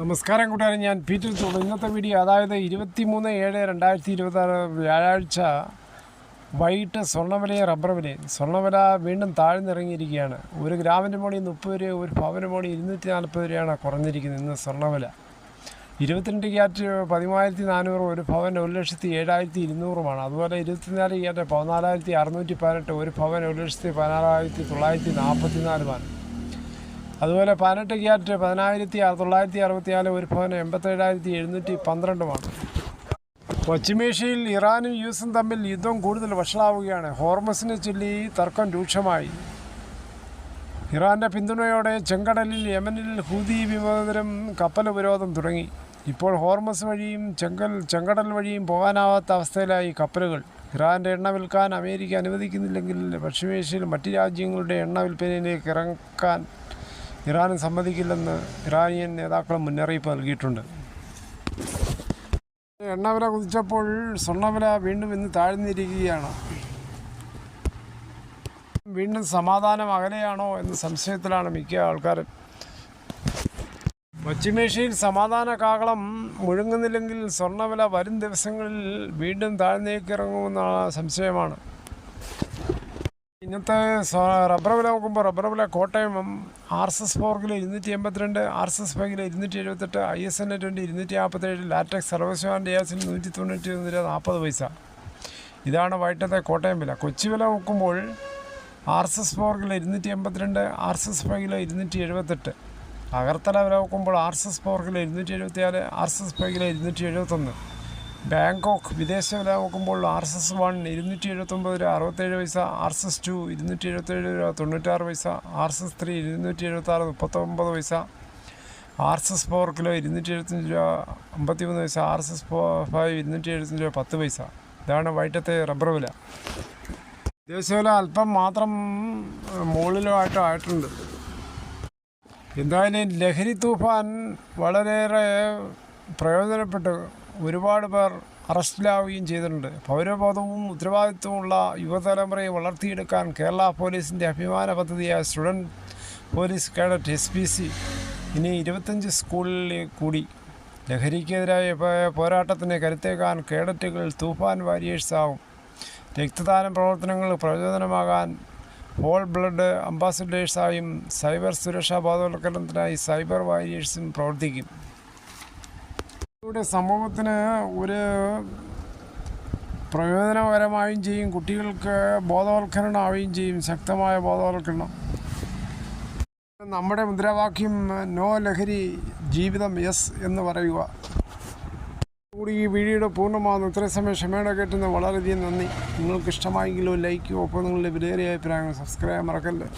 നമസ്കാരം കൂട്ടുകാരെ, ഞാൻ പീറ്റർ ചൂട്. ഇന്നത്തെ വീഡിയോ അതായത് 23/7/2026 വ്യാഴാഴ്ച വൈകിട്ട് സ്വർണ്ണവിലയും റബ്ബർ വിലയും. സ്വർണ്ണവില വീണ്ടും താഴ്ന്നിറങ്ങിയിരിക്കുകയാണ്. ഒരു ഗ്രാമിൻ്റെ മോടി 30 രൂപ, ഒരു പവന് മോടി 240 രൂപയാണ് കുറഞ്ഞിരിക്കുന്നത് ഇന്ന് സ്വർണ്ണവില. 22 ക്യാരറ്റ് 13,400, ഒരു പവൻ 1,07,200 അതുപോലെ 24 ക്യാരറ്റ് 14,618, ഒരു പവൻ 1,16,944. അതുപോലെ 18 ക്യാരറ്റ് 10,964, ഒരു പവന് 87,712. പശ്ചിമേഷ്യയിൽ ഇറാനും യുഎസും തമ്മിൽ യുദ്ധം കൂടുതൽ വഷളാവുകയാണ്. ഹോർമസിനെ ചൊല്ലി തർക്കം രൂക്ഷമായി. ഇറാൻ്റെ പിന്തുണയോടെ ചെങ്കടലിൽ യമനിൽ ഹൂതി വിമതരും കപ്പൽ ഉപരോധം തുടങ്ങി. ഇപ്പോൾ ഹോർമസ് വഴിയും ചെങ്കടൽ വഴിയും പോകാനാവാത്ത അവസ്ഥയിലായി കപ്പലുകൾ. ഇറാൻ്റെ എണ്ണ വിൽക്കാൻ അമേരിക്ക അനുവദിക്കുന്നില്ലെങ്കിൽ പശ്ചിമേഷ്യയിൽ മറ്റ് രാജ്യങ്ങളുടെ എണ്ണ വിൽപ്പനയിലേക്ക് ഇറക്കാൻ ഇറാനും സമ്മതിക്കില്ലെന്ന് ഇറാനിയൻ നേതാക്കൾ മുന്നറിയിപ്പ് നൽകിയിട്ടുണ്ട്. എണ്ണവില കുതിച്ചപ്പോൾ സ്വർണ്ണവില വീണ്ടും ഇന്ന് താഴ്ന്നിരിക്കുകയാണ്. വീണ്ടും സമാധാനം അകലെയാണോ എന്ന സംശയത്തിലാണ് മിക്ക ആൾക്കാരും. പശ്ചിമേഷ്യയിൽ സമാധാന കാഹളം മുഴങ്ങുന്നില്ലെങ്കിൽ സ്വർണ്ണവില വരും ദിവസങ്ങളിൽ വീണ്ടും താഴ്ന്നേക്കിറങ്ങുമെന്ന സംശയമാണ്. ഇന്നത്തെ റബ്ബർ വില നോക്കുമ്പോൾ റബ്ബർ വില Kottayam RSS 4 kilo 282, RSS 5 kilo 278, ISN 20 247, latex സർവസ്വാൻ്റെ ഗ്യാസിന് 191 രൂപ 40 പൈസ. ഇതാണ് വൈകിട്ടത്തെ കോട്ടയം വില. കൊച്ചി വില നോക്കുമ്പോൾ RSS 4 kilo 282, RSS 5 kilo 278. Agartala വില നോക്കുമ്പോൾ RSS 4 kilo 274, RSS 5 kilo 271. Bangkok വിദേശ വില നോക്കുമ്പോൾ RSS 1 279 രൂപ 67 പൈസ, RSS 2 277 രൂപ 96 പൈസ, RSS 3 276 39 പൈസ, RSS 4 കിലോ 275 രൂപ 53 പൈസ, RSS 5 275 രൂപ 10 പൈസ. ഇതാണ് വൈകിട്ടത്തെ റബ്ബർ വില. വിദേശ വില അല്പം മാത്രം മുകളിലുമായിട്ടുണ്ട്. എന്തായാലും ലഹരി തൂഫാൻ വളരെയേറെ പ്രയോജനപ്പെട്ട് ഒരുപാട് പേർ അറസ്റ്റിലാവുകയും ചെയ്തിട്ടുണ്ട്. പൗരബോധവും ഉത്തരവാദിത്വമുള്ള യുവതലമുറയെ വളർത്തിയെടുക്കാൻ കേരള പോലീസിൻ്റെ അഭിമാന പദ്ധതിയായ സ്റ്റുഡൻറ്റ് പോലീസ് കേഡറ്റ് SPC ഇനി 25 സ്കൂളിൽ കൂടി. ലഹരിക്കെതിരായ പോരാട്ടത്തിന് കരുത്തേക്കാൻ കേഡറ്റുകൾ തൂഫാൻ വാരിയേഴ്സാവും. രക്തദാന പ്രവർത്തനങ്ങൾ പ്രയോജനമാകാൻ ഹോൾ ബ്ലഡ് അംബാസഡേഴ്സായും സൈബർ സുരക്ഷാ ബോധവൽക്കരണത്തിനായി സൈബർ വാരിയേഴ്സും പ്രവർത്തിക്കും. ഇതിലൂടെ സമൂഹത്തിന് ഒരു പ്രയോജനകരമാവുകയും ചെയ്യും, കുട്ടികൾക്ക് ബോധവൽക്കരണമാവുകയും ചെയ്യും, ശക്തമായ ബോധവൽക്കരണം. നമ്മുടെ മുദ്രാവാക്യം നോ ലഹരി, ജീവിതം യെസ് എന്ന് പറയുക. കൂടി ഈ വീഡിയോയുടെ പൂർണ്ണമാകുന്നു. ഇത്രയും സമയം ക്ഷമയോടെ കേട്ടുന്ന വളരെയധികം നന്ദി. നിങ്ങൾക്ക് ഇഷ്ടമായെങ്കിലോ ലൈക്കോ, ഒപ്പം നിങ്ങളുടെ വിലയേറിയ അഭിപ്രായങ്ങൾ സബ്സ്ക്രൈബ് മറക്കല്ലേ.